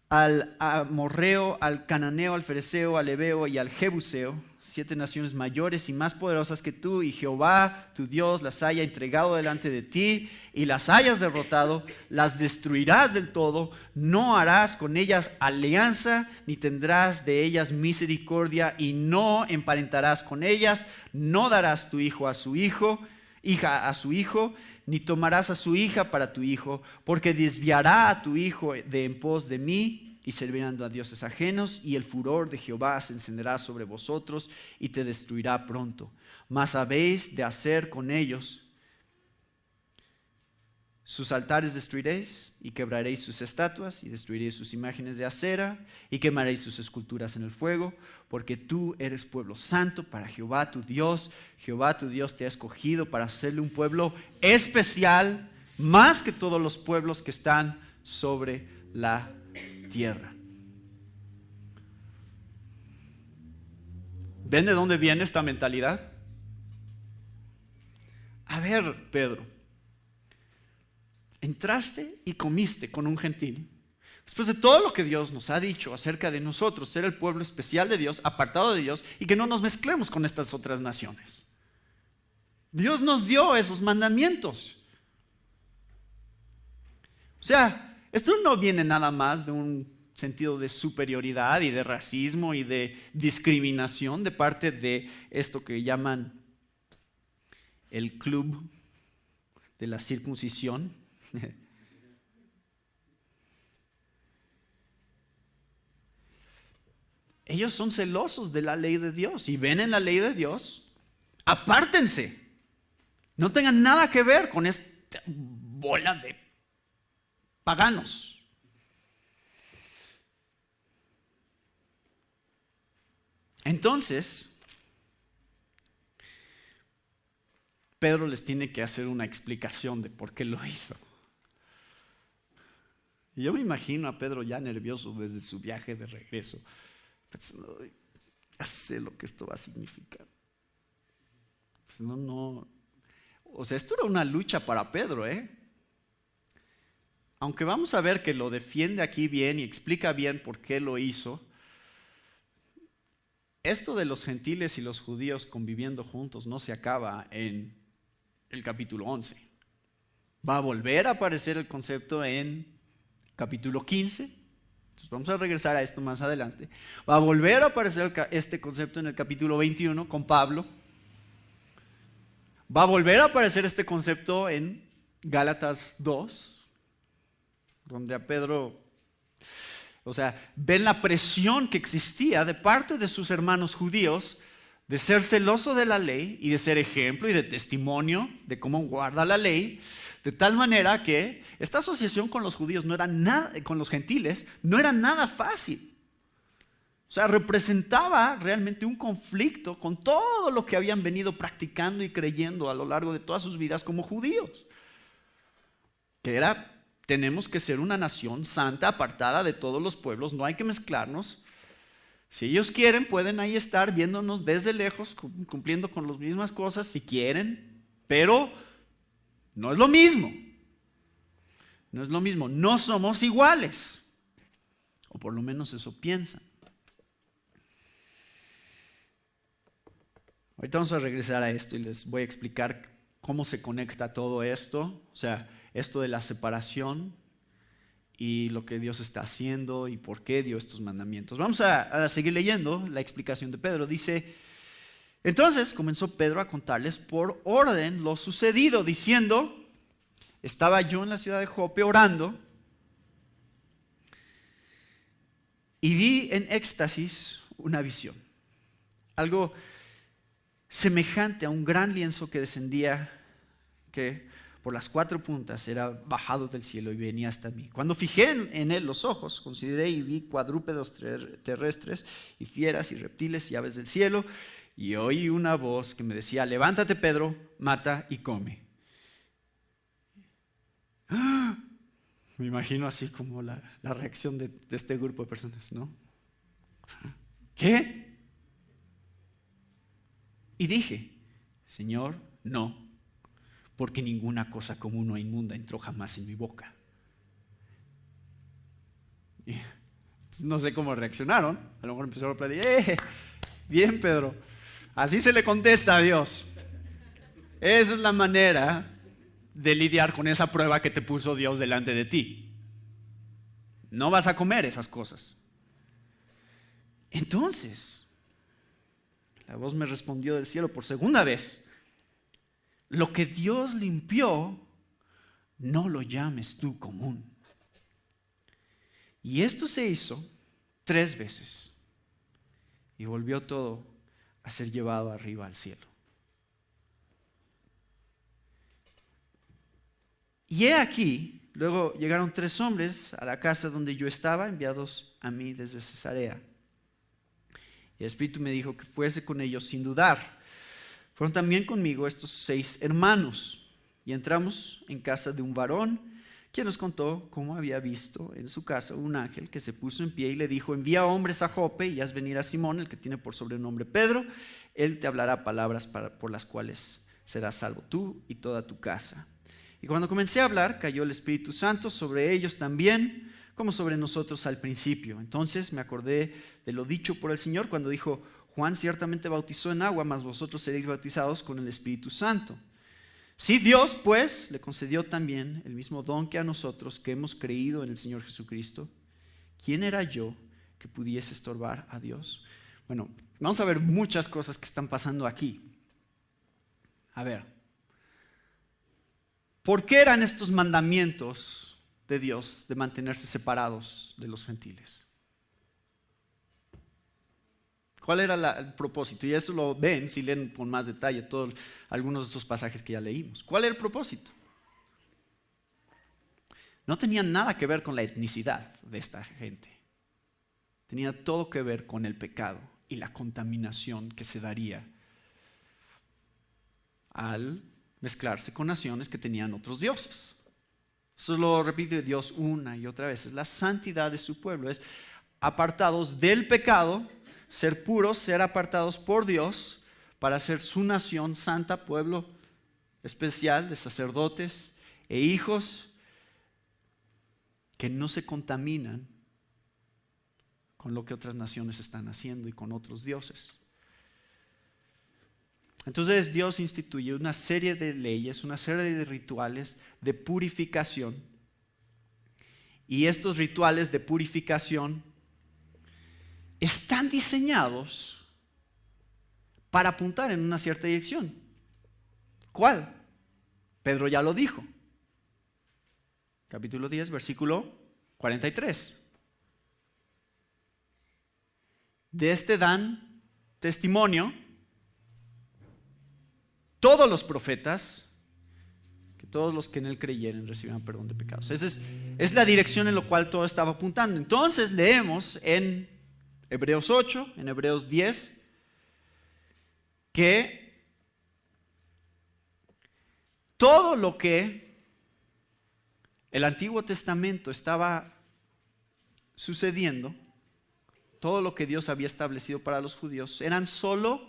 al Amorreo, al Cananeo, al Fereceo, al Ebeo y al Jebuseo, 7 naciones mayores y más poderosas que tú, y Jehová tu Dios las haya entregado delante de ti y las hayas derrotado, las destruirás del todo, no harás con ellas alianza, ni tendrás de ellas misericordia, y no emparentarás con ellas, no darás tu hijo a su hijo, hija a su hijo, ni tomarás a su hija para tu hijo, porque desviará a tu hijo de en pos de mí, y servirán a dioses ajenos, y el furor de Jehová se encenderá sobre vosotros, y te destruirá pronto. Mas habéis de hacer con ellos, sus altares destruiréis, y quebraréis sus estatuas, y destruiréis sus imágenes de acera, y quemaréis sus esculturas en el fuego, porque tú eres pueblo santo para Jehová tu Dios. Jehová tu Dios te ha escogido para hacerle un pueblo especial, más que todos los pueblos que están sobre la tierra. ¿Ven de dónde viene esta mentalidad? A ver, Pedro, entraste y comiste con un gentil, Después de todo lo que Dios nos ha dicho acerca de nosotros, ser el pueblo especial de Dios, apartado de Dios, y que no nos mezclemos con estas otras naciones. Dios nos dio esos mandamientos. O sea, esto no viene nada más de un sentido de superioridad y de racismo y de discriminación de parte de esto que llaman el club de la circuncisión. Ellos son celosos de la ley de Dios y ven en la ley de Dios, apártense, no tengan nada que ver con esta bola de paganos. Entonces, Pedro les tiene que hacer una explicación de por qué lo hizo. Y yo me imagino a Pedro ya nervioso desde su viaje de regreso, pensando, ya sé lo que esto va a significar. Pues no. O sea, esto era una lucha para Pedro, Aunque vamos a ver que lo defiende aquí bien y explica bien por qué lo hizo. Esto de los gentiles y los judíos conviviendo juntos no se acaba en el capítulo 11. Va a volver a aparecer el concepto en capítulo 15. Entonces vamos a regresar a esto más adelante. Va a volver a aparecer este concepto en el capítulo 21 con Pablo. Va a volver a aparecer este concepto en Gálatas 2, donde a Pedro, ven la presión que existía de parte de sus hermanos judíos de ser celoso de la ley y de ser ejemplo y de testimonio de cómo guarda la ley, de tal manera que esta asociación con los judíos no era nada, con los gentiles, no era nada fácil. O sea, representaba realmente un conflicto con todo lo que habían venido practicando y creyendo a lo largo de todas sus vidas como judíos. Que era, tenemos que ser una nación santa, apartada de todos los pueblos, no hay que mezclarnos. Si ellos quieren, pueden ahí estar viéndonos desde lejos, cumpliendo con las mismas cosas si quieren, pero no es lo mismo. No es lo mismo, no somos iguales. O por lo menos eso piensan. Ahorita vamos a regresar a esto y les voy a explicar cómo se conecta todo esto, o sea, esto de la separación y lo que Dios está haciendo y por qué dio estos mandamientos. Vamos a seguir leyendo la explicación de Pedro. Dice, entonces comenzó Pedro a contarles por orden lo sucedido, diciendo, estaba yo en la ciudad de Jope orando y vi en éxtasis una visión, algo semejante a un gran lienzo que descendía, que por las 4 puntas era bajado del cielo y venía hasta mí. Cuando fijé en él los ojos, consideré y vi cuadrúpedos terrestres y fieras y reptiles y aves del cielo, y oí una voz que me decía, levántate Pedro, mata y come. ¡Ah! Me imagino así como la reacción de este grupo de personas, ¿no? ¿Qué? Y dije, Señor, no, porque ninguna cosa común o inmunda entró jamás en mi boca. Y no sé cómo reaccionaron, a lo mejor empezaron a platicar, bien Pedro, así se le contesta a Dios. Esa es la manera de lidiar con esa prueba que te puso Dios delante de ti. No vas a comer esas cosas. Entonces, la voz me respondió del cielo por segunda vez, lo que Dios limpió, no lo llames tú común. Y esto se hizo 3 veces y volvió todo a ser llevado arriba al cielo. Y he aquí, luego llegaron 3 hombres a la casa donde yo estaba, enviados a mí desde Cesarea. Y el Espíritu me dijo que fuese con ellos sin dudar. Fueron también conmigo estos 6 hermanos. Y entramos en casa de un varón, quien nos contó cómo había visto en su casa un ángel que se puso en pie y le dijo, envía hombres a Jope y haz venir a Simón, el que tiene por sobrenombre Pedro. Él te hablará palabras por las cuales serás salvo tú y toda tu casa. Y cuando comencé a hablar, cayó el Espíritu Santo sobre ellos también. como sobre nosotros al principio. Entonces me acordé de lo dicho por el Señor cuando dijo: Juan ciertamente bautizó en agua, mas vosotros seréis bautizados con el Espíritu Santo. Si Dios, pues, le concedió también el mismo don que a nosotros que hemos creído en el Señor Jesucristo, ¿quién era yo que pudiese estorbar a Dios? Bueno, vamos a ver muchas cosas que están pasando aquí. A ver, ¿por qué eran estos mandamientos de Dios de mantenerse separados de los gentiles? ¿Cuál era el propósito? Y eso lo ven si leen con más detalle algunos de estos pasajes que ya leímos. ¿Cuál era el propósito? No tenía nada que ver con la etnicidad de esta gente. Tenía todo que ver con el pecado y la contaminación que se daría al mezclarse con naciones que tenían otros dioses. Eso lo repite Dios una y otra vez. Es la santidad de su pueblo. Es apartados del pecado, ser puros, ser apartados por Dios para ser su nación santa, pueblo especial de sacerdotes e hijos que no se contaminan con lo que otras naciones están haciendo y con otros dioses. Entonces Dios instituye una serie de leyes, una serie de rituales de purificación. Y estos rituales de purificación están diseñados para apuntar en una cierta dirección. ¿Cuál? Pedro ya lo dijo. Capítulo 10, versículo 43. De este dan testimonio todos los profetas, que todos los que en él creyeren recibirán perdón de pecados. Esa es la dirección en la cual todo estaba apuntando. Entonces leemos en Hebreos 8, en Hebreos 10, que todo lo que el Antiguo Testamento estaba sucediendo, todo lo que Dios había establecido para los judíos, eran solo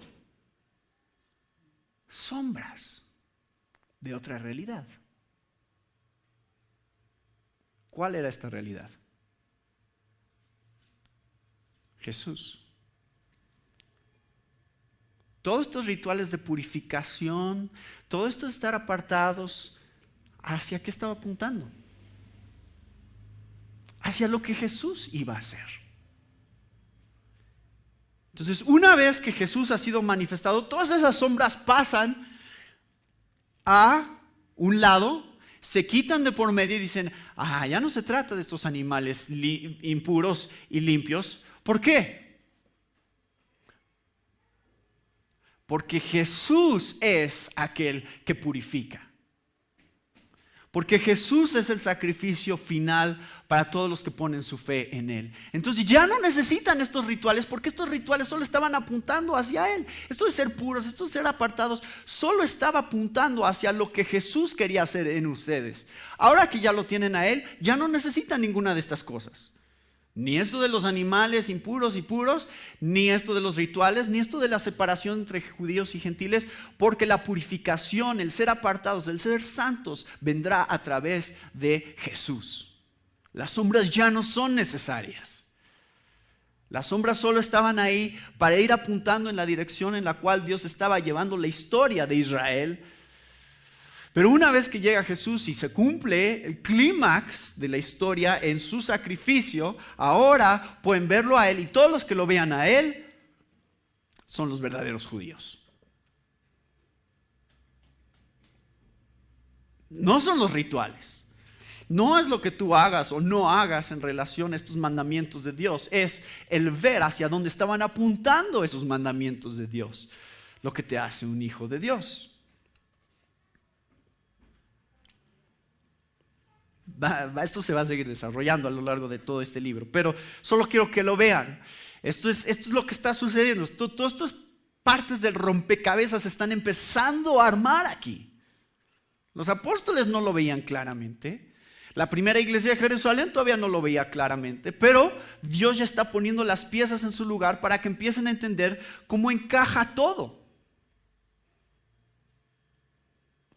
sombras de otra realidad. ¿Cuál era esta realidad? Jesús. Todos estos rituales de purificación, todo esto de estar apartados, ¿hacia qué estaba apuntando? Hacia lo que Jesús iba a hacer. Entonces, una vez que Jesús ha sido manifestado, todas esas sombras pasan a un lado, se quitan de por medio y dicen: ya no se trata de estos animales impuros y limpios. ¿Por qué? Porque Jesús es aquel que purifica. Porque Jesús es el sacrificio final para todos los que ponen su fe en Él. Entonces ya no necesitan estos rituales, porque estos rituales solo estaban apuntando hacia Él. Esto de ser puros, esto de ser apartados, solo estaba apuntando hacia lo que Jesús quería hacer en ustedes. Ahora que ya lo tienen a Él, ya no necesitan ninguna de estas cosas. Ni esto de los animales impuros y puros, ni esto de los rituales, ni esto de la separación entre judíos y gentiles, porque la purificación, el ser apartados, el ser santos, vendrá a través de Jesús. Las sombras ya no son necesarias. Las sombras solo estaban ahí para ir apuntando en la dirección en la cual Dios estaba llevando la historia de Israel. Pero una vez que llega Jesús y se cumple el clímax de la historia en su sacrificio, ahora pueden verlo a Él, y todos los que lo vean a Él son los verdaderos judíos. No son los rituales. No es lo que tú hagas o no hagas en relación a estos mandamientos de Dios. Es el ver hacia dónde estaban apuntando esos mandamientos de Dios, lo que te hace un hijo de Dios. Esto se va a seguir desarrollando a lo largo de todo este libro, pero solo quiero que lo vean. Esto es lo que está sucediendo. Todas estas partes del rompecabezas se están empezando a armar aquí. Los apóstoles no lo veían claramente. La primera iglesia de Jerusalén todavía no lo veía claramente, pero Dios ya está poniendo las piezas en su lugar para que empiecen a entender cómo encaja todo.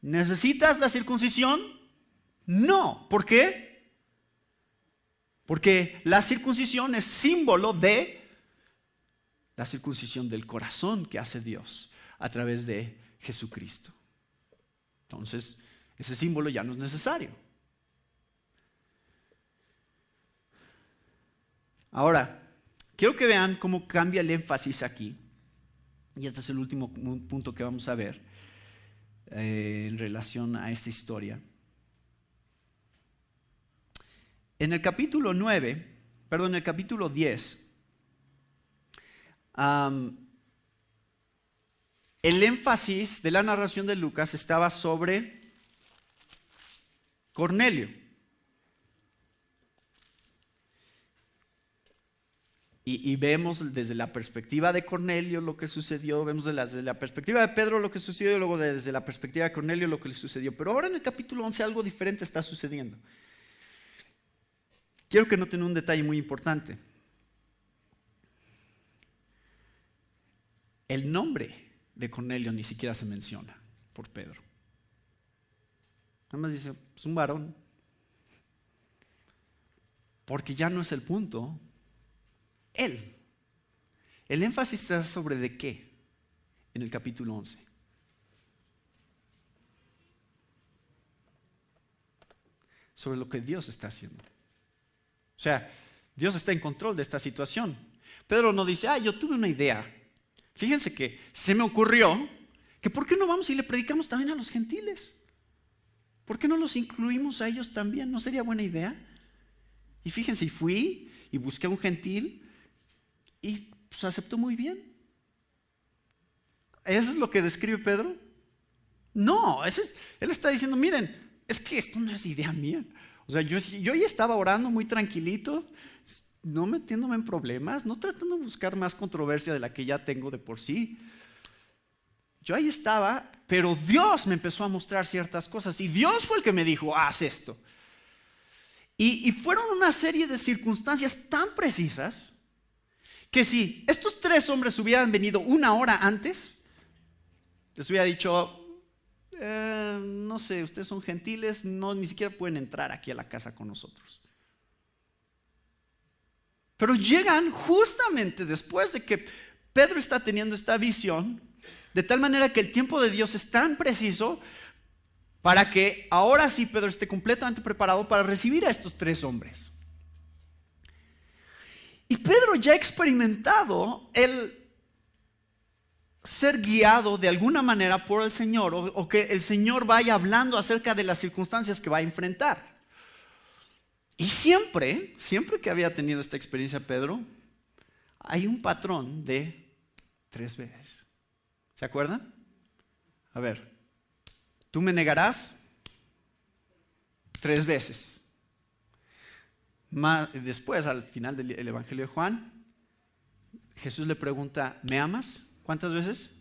¿Necesitas la circuncisión? No. ¿Por qué? Porque la circuncisión es símbolo de la circuncisión del corazón que hace Dios a través de Jesucristo. Entonces, ese símbolo ya no es necesario. Ahora, quiero que vean cómo cambia el énfasis aquí. Y este es el último punto que vamos a ver en relación a esta historia. En el capítulo 10, el énfasis de la narración de Lucas estaba sobre Cornelio. Y vemos desde la perspectiva de Cornelio lo que sucedió, vemos desde la perspectiva de Pedro lo que sucedió y luego desde la perspectiva de Cornelio lo que le sucedió. Pero ahora en el capítulo 11 algo diferente está sucediendo. Quiero que noten un detalle muy importante. El nombre de Cornelio ni siquiera se menciona por Pedro. Nada más dice, es un varón. Porque ya no es el punto. Él. El énfasis está sobre de qué en el capítulo 11. Sobre lo que Dios está haciendo. O sea, Dios está en control de esta situación. Pedro no dice, yo tuve una idea. Fíjense que se me ocurrió que ¿por qué no vamos y le predicamos también a los gentiles? ¿Por qué no los incluimos a ellos también? ¿No sería buena idea? Y fíjense, y fui y busqué a un gentil y pues aceptó muy bien. ¿Eso es lo que describe Pedro? No, él está diciendo, miren, es que esto no es idea mía. O sea, yo ya estaba orando muy tranquilito, no metiéndome en problemas, no tratando de buscar más controversia de la que ya tengo de por sí. Yo ahí estaba, pero Dios me empezó a mostrar ciertas cosas y Dios fue el que me dijo, haz esto. Y fueron una serie de circunstancias tan precisas que si estos 3 hombres hubieran venido 1 hora antes, les hubiera dicho, no sé, ustedes son gentiles, no, ni siquiera pueden entrar aquí a la casa con nosotros. Pero llegan justamente después de que Pedro está teniendo esta visión, de tal manera que el tiempo de Dios es tan preciso para que ahora sí Pedro esté completamente preparado para recibir a estos 3 hombres. Y Pedro ya ha experimentado el ser guiado de alguna manera por el Señor o que el Señor vaya hablando acerca de las circunstancias que va a enfrentar. Y siempre que había tenido esta experiencia Pedro, hay un patrón de 3 veces. ¿Se acuerdan? A ver, tú me negarás 3 veces. Después, al final del Evangelio de Juan, Jesús le pregunta, ¿me amas? ¿Cuántas veces?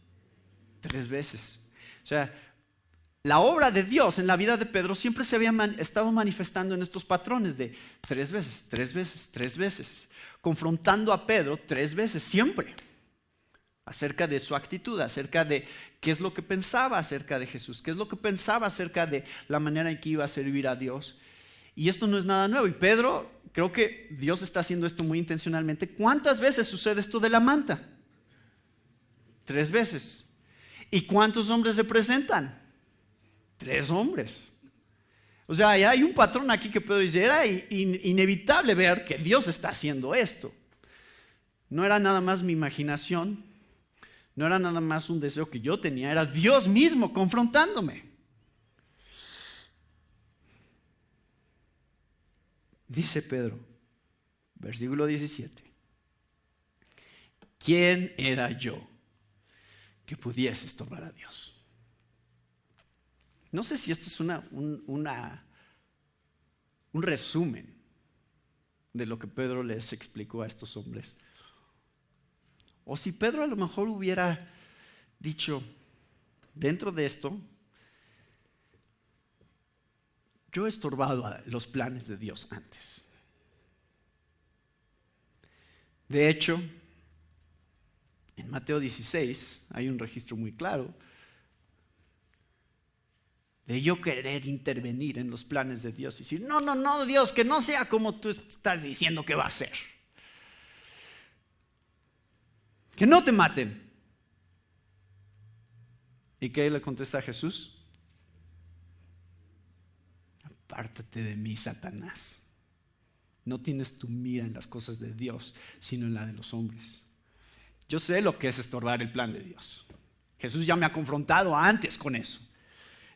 3 veces. O sea, la obra de Dios en la vida de Pedro siempre se había estado manifestando en estos patrones de 3 veces, 3 veces, 3 veces, confrontando a Pedro 3 veces, siempre, acerca de su actitud, acerca de qué es lo que pensaba acerca de Jesús, qué es lo que pensaba acerca de la manera en que iba a servir a Dios. Y esto no es nada nuevo. Y Pedro, creo que Dios está haciendo esto muy intencionalmente. ¿Cuántas veces sucede esto de la manta? 3 veces. ¿Y cuántos hombres se presentan? 3 hombres. O sea, ya hay un patrón aquí que Pedro dice, era inevitable ver que Dios está haciendo esto. No era nada más mi imaginación, no era nada más un deseo que yo tenía, era Dios mismo confrontándome. Dice Pedro, versículo 17, ¿quién era yo que pudiese estorbar a Dios? No sé si esto es un resumen de lo que Pedro les explicó a estos hombres. O si Pedro a lo mejor hubiera dicho, dentro de esto, yo he estorbado a los planes de Dios antes. De hecho, en Mateo 16 hay un registro muy claro de yo querer intervenir en los planes de Dios y decir, no, no, no, Dios, que no sea como tú estás diciendo que va a ser. Que no te maten. ¿Y qué le contesta a Jesús? Apártate de mí, Satanás. No tienes tu mira en las cosas de Dios, sino en la de los hombres. Yo sé lo que es estorbar el plan de Dios. Jesús ya me ha confrontado antes con eso.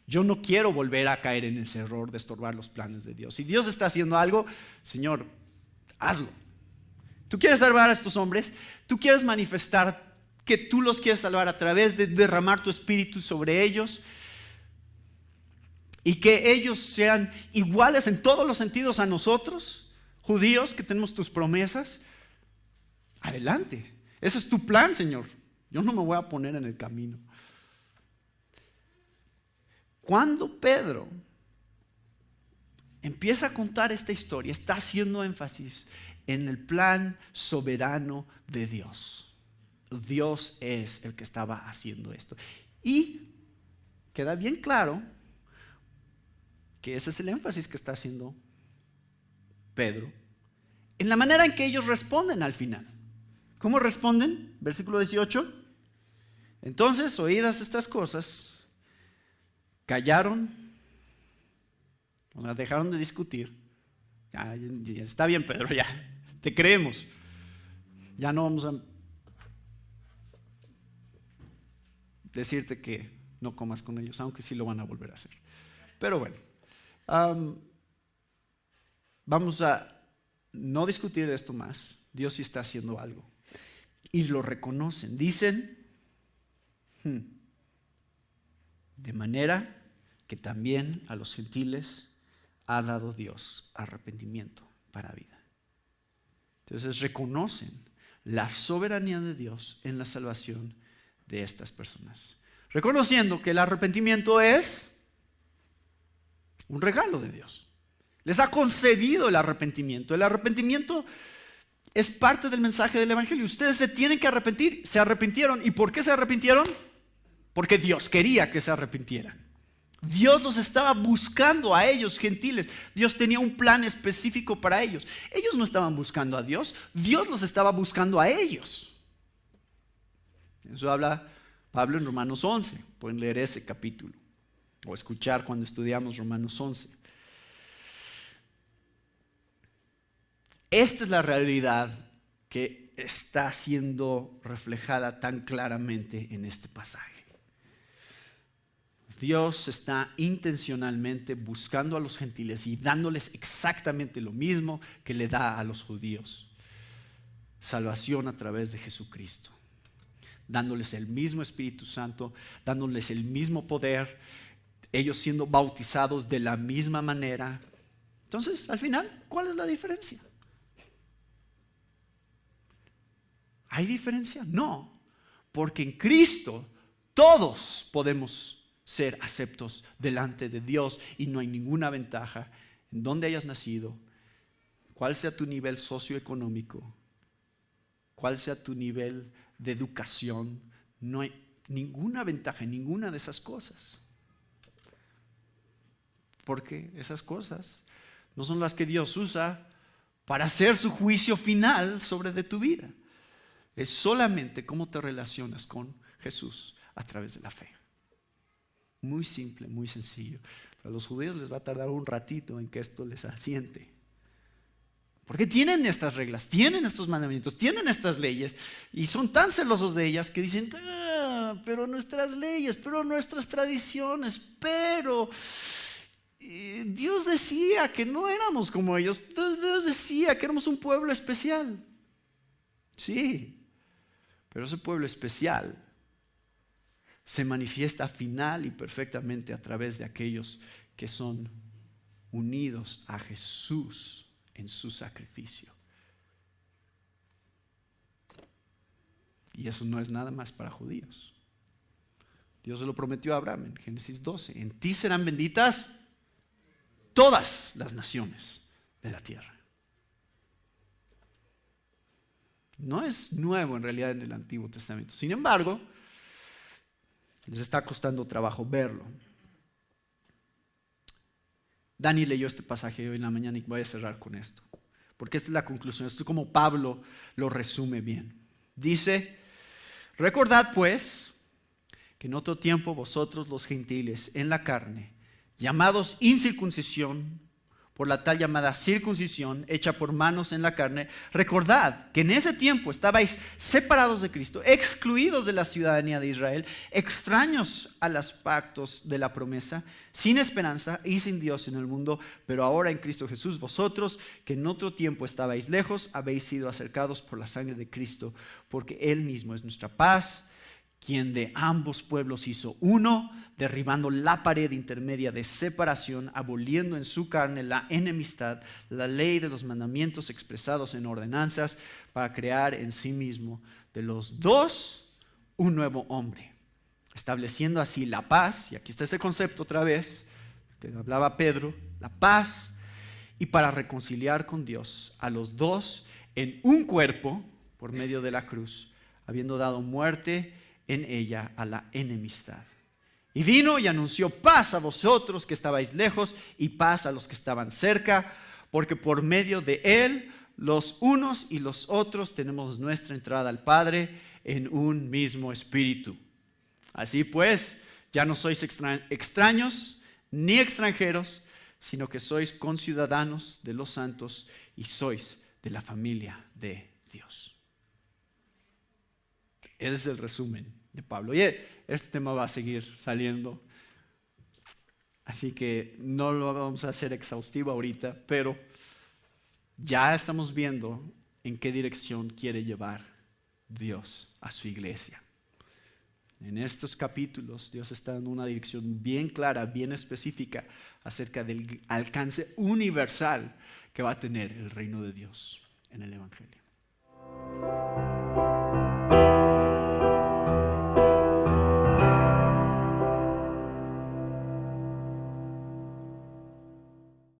Yo no quiero volver a caer en ese error de estorbar los planes de Dios. Si Dios está haciendo algo, Señor, hazlo. Tú quieres salvar a estos hombres, tú quieres manifestar que tú los quieres salvar a través de derramar tu espíritu sobre ellos y que ellos sean iguales en todos los sentidos a nosotros, judíos, que tenemos tus promesas. Adelante, ese es tu plan, Señor. Yo no me voy a poner en el camino. Cuando Pedro empieza a contar esta historia, está haciendo énfasis en el plan soberano de Dios. Dios es el que estaba haciendo esto. Y queda bien claro que ese es el énfasis que está haciendo Pedro en la manera en que ellos responden al final. ¿Cómo responden? Versículo 18. Entonces, oídas estas cosas, callaron, o sea, dejaron de discutir. Ya está bien, Pedro, ya te creemos. Ya no vamos a decirte que no comas con ellos, aunque sí lo van a volver a hacer. Pero bueno, vamos a no discutir de esto más. Dios sí está haciendo algo. Y lo reconocen. Dicen, de manera que también a los gentiles ha dado Dios arrepentimiento para vida. Entonces reconocen la soberanía de Dios en la salvación de estas personas, reconociendo que el arrepentimiento es un regalo de Dios. Les ha concedido el arrepentimiento. El arrepentimiento es parte del mensaje del Evangelio. Ustedes se tienen que arrepentir. Se arrepintieron. ¿Y por qué se arrepintieron? Porque Dios quería que se arrepintieran. Dios los estaba buscando a ellos, gentiles. Dios tenía un plan específico para ellos. Ellos no estaban buscando a Dios. Dios los estaba buscando a ellos. Eso habla Pablo en Romanos 11. Pueden leer ese capítulo o escuchar cuando estudiamos Romanos 11. Esta es la realidad que está siendo reflejada tan claramente en este pasaje. Dios está intencionalmente buscando a los gentiles y dándoles exactamente lo mismo que le da a los judíos. Salvación a través de Jesucristo. Dándoles el mismo Espíritu Santo, dándoles el mismo poder, ellos siendo bautizados de la misma manera. Entonces, al final, ¿cuál es la diferencia? ¿Hay diferencia? No, porque en Cristo todos podemos ser aceptos delante de Dios y no hay ninguna ventaja en donde hayas nacido, cuál sea tu nivel socioeconómico, cuál sea tu nivel de educación. No hay ninguna ventaja en ninguna de esas cosas, porque esas cosas no son las que Dios usa para hacer su juicio final sobre de tu vida. Es solamente cómo te relacionas con Jesús a través de la fe. Muy simple, muy sencillo. Pero a los judíos les va a tardar un ratito en que esto les asiente. Porque tienen estas reglas, tienen estos mandamientos, tienen estas leyes y son tan celosos de ellas que dicen, pero nuestras leyes, pero nuestras tradiciones, pero Dios decía que no éramos como ellos. Dios decía que éramos un pueblo especial. Sí. Pero ese pueblo especial se manifiesta final y perfectamente a través de aquellos que son unidos a Jesús en su sacrificio. Y eso no es nada más para judíos. Dios se lo prometió a Abraham en Génesis 12. En ti serán benditas todas las naciones de la tierra. No es nuevo en realidad en el Antiguo Testamento. Sin embargo, les está costando trabajo verlo. Dani leyó este pasaje hoy en la mañana y voy a cerrar con esto, porque esta es la conclusión. Esto es como Pablo lo resume bien. Dice: recordad pues que en otro tiempo vosotros los gentiles en la carne, llamados incircuncisión por la tal llamada circuncisión hecha por manos en la carne, recordad que en ese tiempo estabais separados de Cristo, excluidos de la ciudadanía de Israel, extraños a los pactos de la promesa, sin esperanza y sin Dios en el mundo, pero ahora en Cristo Jesús, vosotros que en otro tiempo estabais lejos, habéis sido acercados por la sangre de Cristo, porque Él mismo es nuestra paz, quien de ambos pueblos hizo uno, derribando la pared intermedia de separación, aboliendo en su carne la enemistad, la ley de los mandamientos expresados en ordenanzas, para crear en sí mismo de los dos un nuevo hombre, estableciendo así la paz. Y aquí está ese concepto otra vez que hablaba Pedro, la paz, y para reconciliar con Dios a los dos en un cuerpo por medio de la cruz, habiendo dado muerte en ella a la enemistad. Y vino y anunció paz a vosotros que estabais lejos y paz a los que estaban cerca, porque por medio de él los unos y los otros tenemos nuestra entrada al Padre en un mismo espíritu. Así pues, ya no sois extraños ni extranjeros, sino que sois conciudadanos de los santos y sois de la familia de Dios. Ese es el resumen de Pablo. Y este tema va a seguir saliendo, así que no lo vamos a hacer exhaustivo ahorita, pero ya estamos viendo en qué dirección quiere llevar Dios a su iglesia. En estos capítulos Dios está dando una dirección bien clara, bien específica acerca del alcance universal que va a tener el reino de Dios en el Evangelio.